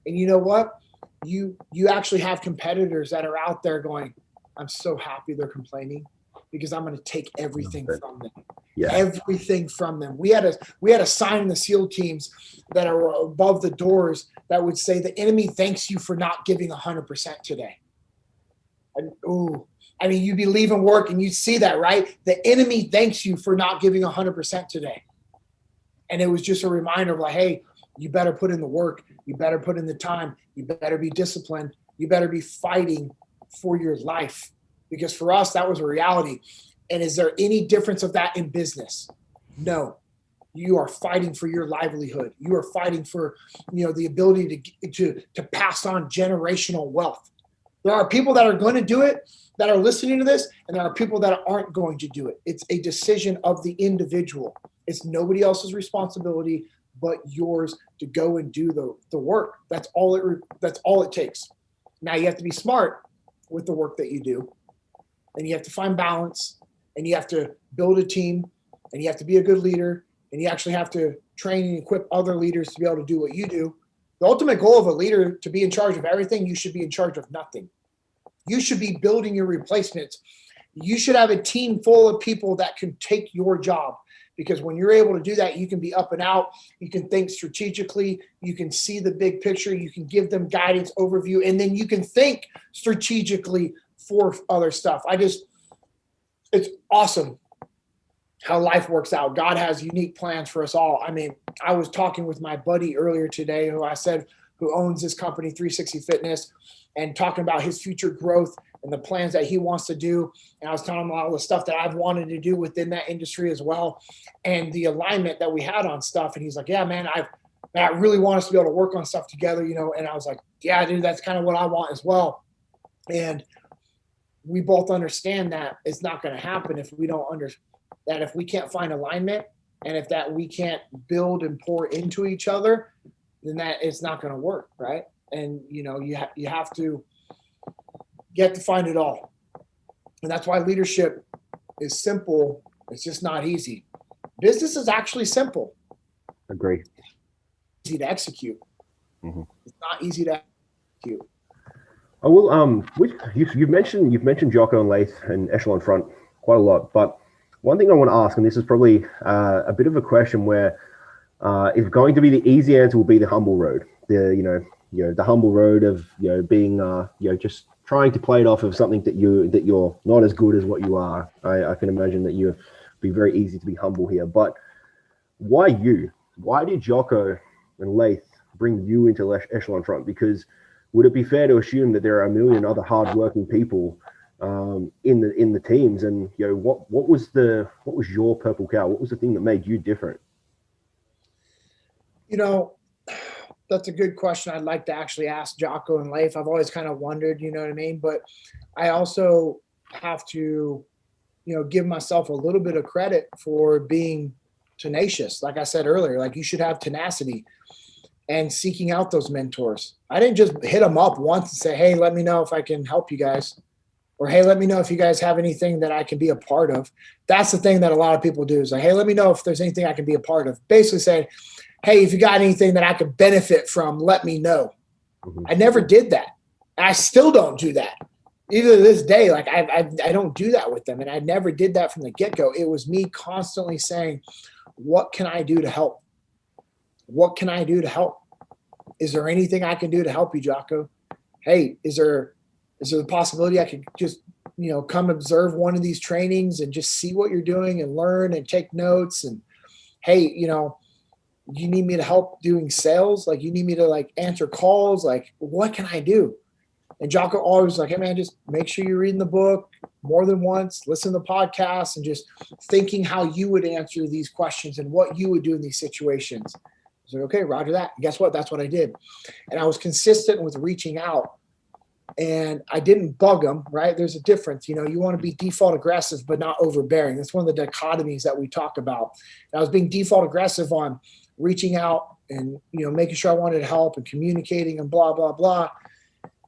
And you know what? You actually have competitors that are out there going, I'm so happy they're complaining because I'm going to take everything from them. Yeah. Everything from them. We had a sign in the SEAL teams that are above the doors that would say, the enemy thanks you for not giving 100% today. And, you'd be leaving work and you'd see that, right? The enemy thanks you for not giving 100% today. And it was just a reminder of like, hey, you better put in the work. You better put in the time. You better be disciplined. You better be fighting for your life. Because for us, that was a reality. And is there any difference of that in business? No. You are fighting for your livelihood. You are fighting for, the ability to pass on generational wealth. There are people that are going to do it that are listening to this, and there are people that aren't going to do it. It's a decision of the individual. It's nobody else's responsibility but yours to go and do the work. That's all it takes. Now you have to be smart with the work that you do, and you have to find balance, and you have to build a team, and you have to be a good leader, and you actually have to train and equip other leaders to be able to do what you do. The ultimate goal of a leader to be in charge of everything, you should be in charge of nothing. You should be building your replacements. You should have a team full of people that can take your job, because when you're able to do that, you can be up and out. You can think strategically. You can see the big picture. You can give them guidance, overview, and then you can think strategically for other stuff. It's awesome how life works out. God has unique plans for us all. I was talking with my buddy earlier today who owns this company, 360 Fitness, and talking about his future growth and the plans that he wants to do. And I was telling him all the stuff that I've wanted to do within that industry as well, and the alignment that we had on stuff. And he's like, yeah, man, I really want us to be able to work on stuff together, And I was like, yeah, dude, that's kind of what I want as well. And we both understand that it's not going to happen if we don't that if we can't find alignment, and if that we can't build and pour into each other, then that it's not going to work, right? And you have to find it all. And that's why leadership is simple. It's just not easy. Business is actually simple. Agree. Easy to execute. Mm-hmm. It's not easy to execute. Oh, well, you've mentioned Jocko and Leith and Echelon Front quite a lot, but one thing I want to ask, and this is probably a bit of a question where it's going to be the easy answer will be the humble road. The humble road of being just trying to play it off of something that you're not as good as what you are. I can imagine that you'd be very easy to be humble here. But why you? Why did Jocko and Leith bring you into Echelon Front? Because would it be fair to assume that there are a million other hardworking people in the teams? And what was your purple cow? What was the thing that made you different? That's a good question. I'd like to actually ask Jocko and Leif. I've always kind of wondered, you know what I mean? But I also have to, give myself a little bit of credit for being tenacious. Like I said earlier, like you should have tenacity and seeking out those mentors. I didn't just hit them up once and say, hey, let me know if I can help you guys. Or, hey, let me know if you guys have anything that I can be a part of. That's the thing that a lot of people do is like, hey, let me know if there's anything I can be a part of. Basically saying, hey, if you got anything that I could benefit from, let me know. Mm-hmm. I never did that. And I still don't do that. Even to this day, like I don't do that with them. And I never did that from the get-go. It was me constantly saying, what can I do to help? What can I do to help? Is there anything I can do to help you, Jocko? Hey, is there the possibility I could just, come observe one of these trainings and just see what you're doing and learn and take notes? And hey, you need me to help doing sales? Like you need me to answer calls? Like what can I do? And Jocko always was like, hey man, just make sure you're reading the book more than once, listen to the podcast, and just thinking how you would answer these questions and what you would do in these situations. I was like, okay, roger that. And guess what? That's what I did. And I was consistent with reaching out. And I didn't bug them, right? There's a difference. You want to be default aggressive, but not overbearing. That's one of the dichotomies that we talk about. And I was being default aggressive on reaching out and, making sure I wanted to help and communicating and blah, blah, blah.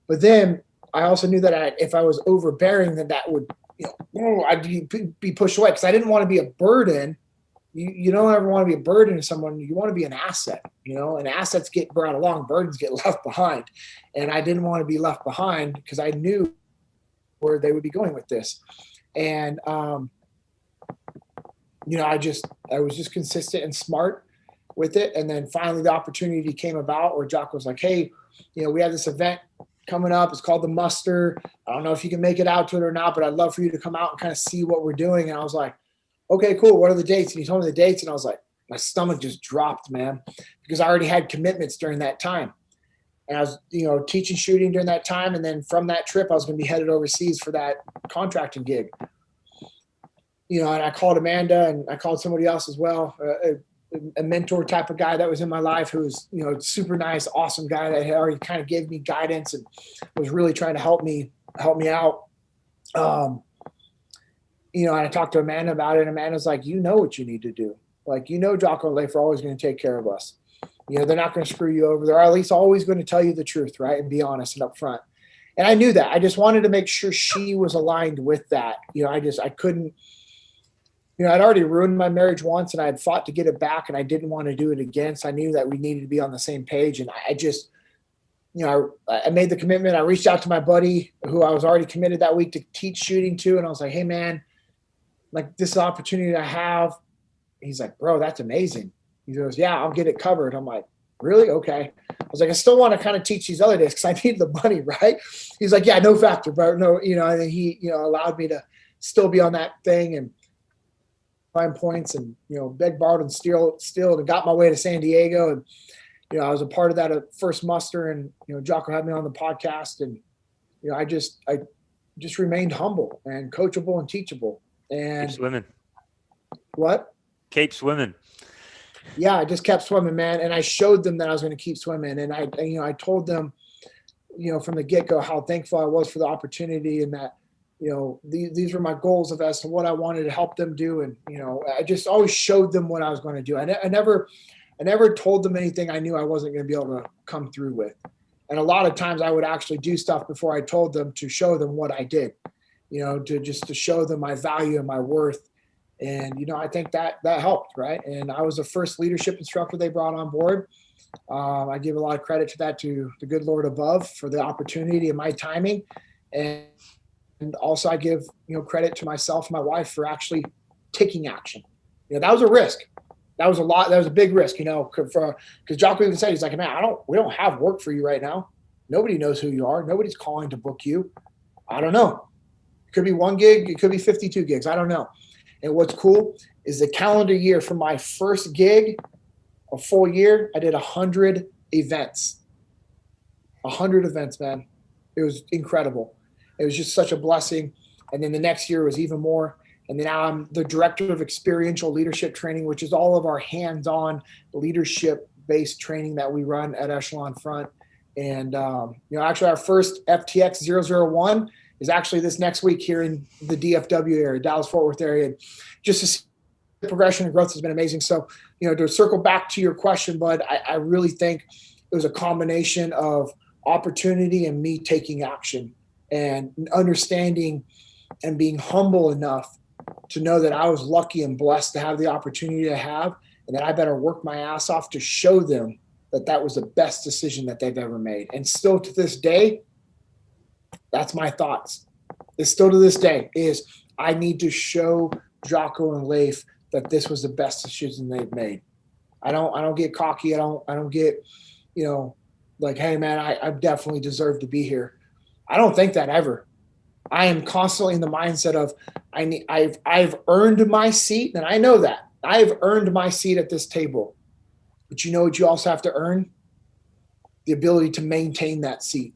But then I also knew that if I was overbearing, then that would I'd be pushed away because I didn't want to be a burden. You don't ever want to be a burden to someone. You want to be an asset, and assets get brought along, burdens get left behind. And I didn't want to be left behind because I knew where they would be going with this. And, I was just consistent and smart with it. And then finally the opportunity came about where Jocko was like, hey, we have this event coming up. It's called the Muster. I don't know if you can make it out to it or not, but I'd love for you to come out and kind of see what we're doing. And I was like, okay, cool. What are the dates? And he told me the dates. And I was like, my stomach just dropped, man, because I already had commitments during that time. And I was, teaching shooting during that time. And then from that trip, I was going to be headed overseas for that contracting gig. And I called Amanda and I called somebody else as well, a mentor type of guy that was in my life who was, super nice, awesome guy that had already kind of gave me guidance and was really trying to help me out. And I talked to Amanda about it, and Amanda's like, what you need to do. Like, Jocko and Leif are always going to take care of us. They're not going to screw you over. They're at least always going to tell you the truth, right? And be honest and upfront. And I knew that. I just wanted to make sure she was aligned with that. I couldn't, I'd already ruined my marriage once and I had fought to get it back and I didn't want to do it again. So I knew that we needed to be on the same page. And I just, I made the commitment. I reached out to my buddy who I was already committed that week to teach shooting to. And I was like, hey man, like this is an opportunity I have. He's like, bro, that's amazing. He goes, yeah, I'll get it covered. I'm like, really? Okay. I was like, I still want to kind of teach these other days because I need the money, right? He's like, yeah, no factor, bro. No, and then he, allowed me to still be on that thing and find points and, begged, borrowed, and steal and got my way to San Diego. And, I was a part of that first muster and, Jocko had me on the podcast and, I just remained humble and coachable and teachable. And keep swimming. What? Keep swimming. Yeah, I just kept swimming, man. And I showed them that I was going to keep swimming. And I told them, from the get-go how thankful I was for the opportunity and that, these were my goals as to what I wanted to help them do. And, I just always showed them what I was going to do. I never told them anything I knew I wasn't going to be able to come through with. And a lot of times I would actually do stuff before I told them to show them what I did, to show them my value and my worth. And, I think that helped, right? And I was the first leadership instructor they brought on board. I give a lot of credit to that to the good Lord above for the opportunity and my timing. And also I give, credit to myself and my wife for actually taking action. That was a risk. That was a lot. That was a big risk, because Jocko even said, he's like, man, we don't have work for you right now. Nobody knows who you are. Nobody's calling to book you. I don't know. It could be 1 gig. It could be 52 gigs. I don't know. And what's cool is the calendar year for my first gig, a full year, I did 100 events. 100 events, man. It was incredible. It was just such a blessing. And then the next year was even more. And then now I'm the director of Experiential Leadership Training, which is all of our hands-on leadership-based training that we run at Echelon Front. And, actually our first FTX 001 is actually this next week here in the DFW area, Dallas-Fort Worth area. And just to see the progression and growth has been amazing. So, to circle back to your question, Bud, I really think it was a combination of opportunity and me taking action and understanding and being humble enough to know that I was lucky and blessed to have the opportunity to have, and that I better work my ass off to show them that was the best decision that they've ever made. And still to this day, that's my thoughts. It's still to this day is I need to show Jocko and Leif that this was the best decision they've made. I don't get cocky. I don't get, like, hey man, I definitely deserve to be here. I don't think that ever. I am constantly in the mindset of I've earned my seat, and I know that. I've earned my seat at this table. But you know what you also have to earn? The ability to maintain that seat.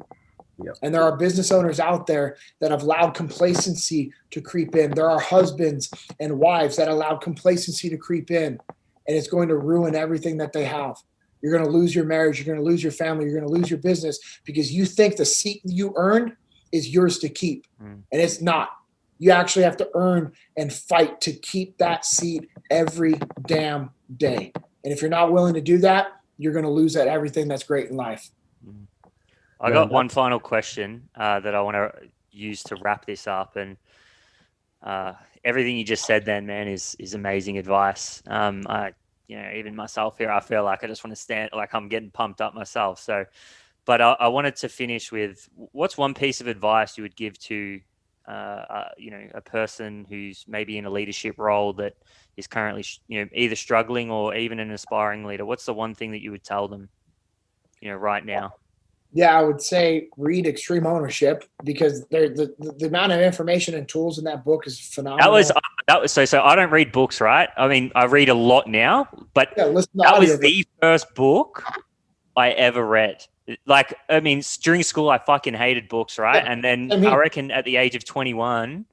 Yep. And there are business owners out there that have allowed complacency to creep in. There are husbands and wives that allowed complacency to creep in, and it's going to ruin everything that they have. You're going to lose your marriage. You're going to lose your family. You're going to lose your business because you think the seat you earned is yours to keep. And it's not. You actually have to earn and fight to keep that seat every damn day. And if you're not willing to do that, you're going to lose at everything that's great in life. I got one final question that I want to use to wrap this up. And Everything you just said then, man, is amazing advice. Even myself here, I feel like I just want to stand, like I'm getting pumped up myself. So, but I wanted to finish with, what's one piece of advice you would give to, a person who's maybe in a leadership role that is currently, either struggling or even an aspiring leader? What's the one thing that you would tell them, right now? Yeah, I would say read Extreme Ownership, because the amount of information and tools in that book is phenomenal. That was so I don't read books, right? I mean, I read a lot now, but listen to that was audio. the first book I ever read. Like, I mean, during school, I fucking hated books, right? Yeah, and then I mean- I reckon at the age of 21,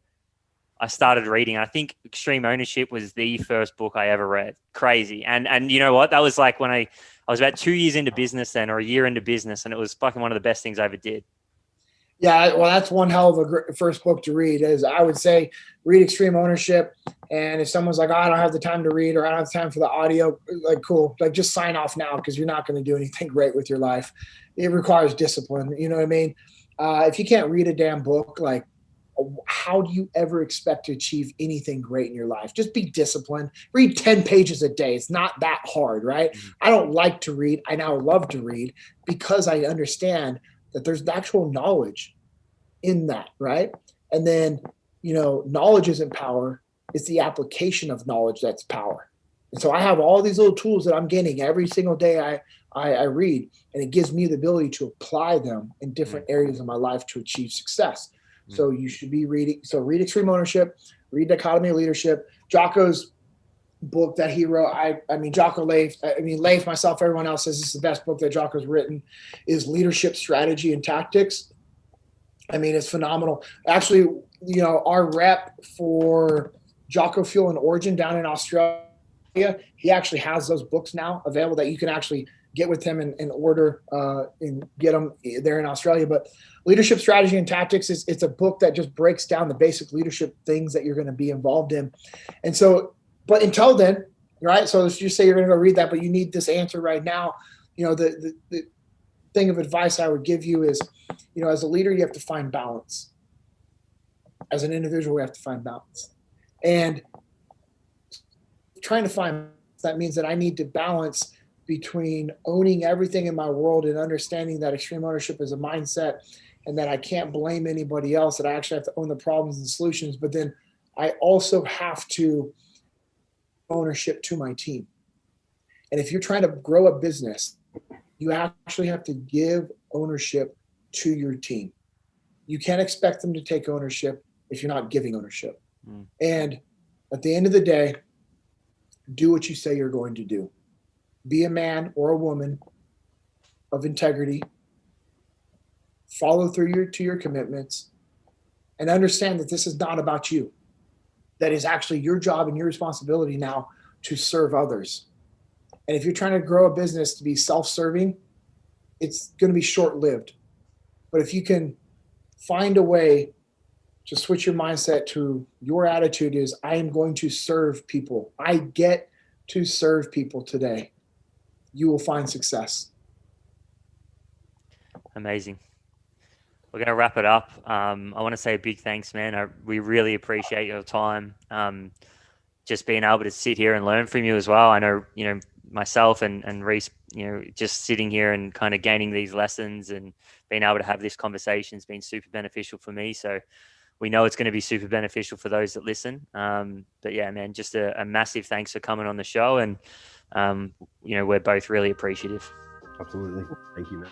I started reading. I think Extreme Ownership was the first book I ever read. Crazy. And you know what? That was like when I was about 2 years into business then, or a year into business, and it was fucking one of the best things I ever did. Yeah, well, that's one hell of a first book to read. Is I would say read Extreme Ownership, and if someone's like, oh, I don't have the time to read, or I don't have time for the audio, like, cool, like just sign off now, because you're not going to do anything great with your life. It requires discipline. You know what I mean? If you can't read a damn book, like, how do you ever expect to achieve anything great in your life? Just be disciplined. Read 10 pages a day. It's not that hard, right? Mm-hmm. I don't like to read. I now love to read, because I understand that there's actual knowledge in that, right? And then, knowledge isn't power. It's the application of knowledge that's power. And so I have all these little tools that I'm gaining every single day I read, and it gives me the ability to apply them in different areas of my life to achieve success. So you should be reading. So read Extreme Ownership, read Dichotomy of Leadership. Jocko's book that he wrote, Jocko Leif, Leif, myself, everyone else says this is the best book that Jocko's written, is Leadership Strategy and Tactics. It's phenomenal. Actually, our rep for Jocko Fuel and Origin down in Australia, he actually has those books now available that you can actually get with him and order and get them there in Australia. But Leadership Strategy and Tactics it's a book that just breaks down the basic leadership things that you're going to be involved in. And so, but until then, right? So let's just say you're going to go read that, but you need this answer right now. The thing of advice I would give you is, as a leader, you have to find balance. As an individual, we have to find balance. And trying to find that means that I need to balance between owning everything in my world and understanding that extreme ownership is a mindset, and that I can't blame anybody else, that I actually have to own the problems and solutions. But then I also have to ownership to my team. And if you're trying to grow a business, you actually have to give ownership to your team. You can't expect them to take ownership if you're not giving ownership. And at the end of the day, do what you say you're going to do. Be a man or a woman of integrity. Follow through to your commitments, and understand that this is not about you. That is actually your job and your responsibility now to serve others. And if you're trying to grow a business to be self-serving, it's going to be short-lived. But if you can find a way to switch your mindset to your attitude is, I am going to serve people. I get to serve people today. You will find success. Amazing. We're going to wrap it up. I want to say a big thanks, man. We really appreciate your time. Just being able to sit here and learn from you as well. I know, myself and Rhys, just sitting here and kind of gaining these lessons and being able to have this conversation has been super beneficial for me. So we know it's going to be super beneficial for those that listen. But yeah, man, just a massive thanks for coming on the show. And, we're both really appreciative. Absolutely. Thank you, man.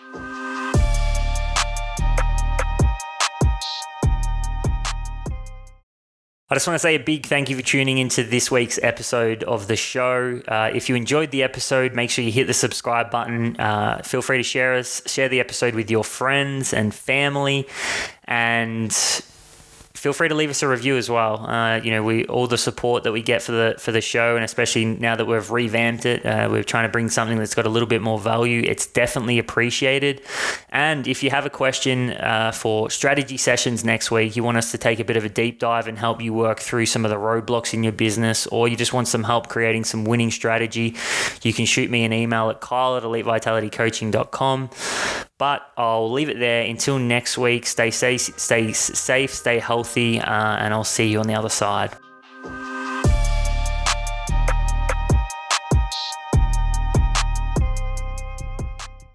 I just want to say a big thank you for tuning into this week's episode of the show. If you enjoyed the episode, make sure you hit the subscribe button. Feel free to share the episode with your friends and family, and feel free to leave us a review as well. All the support that we get for the show, and especially now that we've revamped it, we're trying to bring something that's got a little bit more value. It's definitely appreciated. And if you have a question for strategy sessions next week, you want us to take a bit of a deep dive and help you work through some of the roadblocks in your business, or you just want some help creating some winning strategy, you can shoot me an email at kyle@elitevitalitycoaching.com. But I'll leave it there. Until next week, stay safe, stay healthy, and I'll see you on the other side.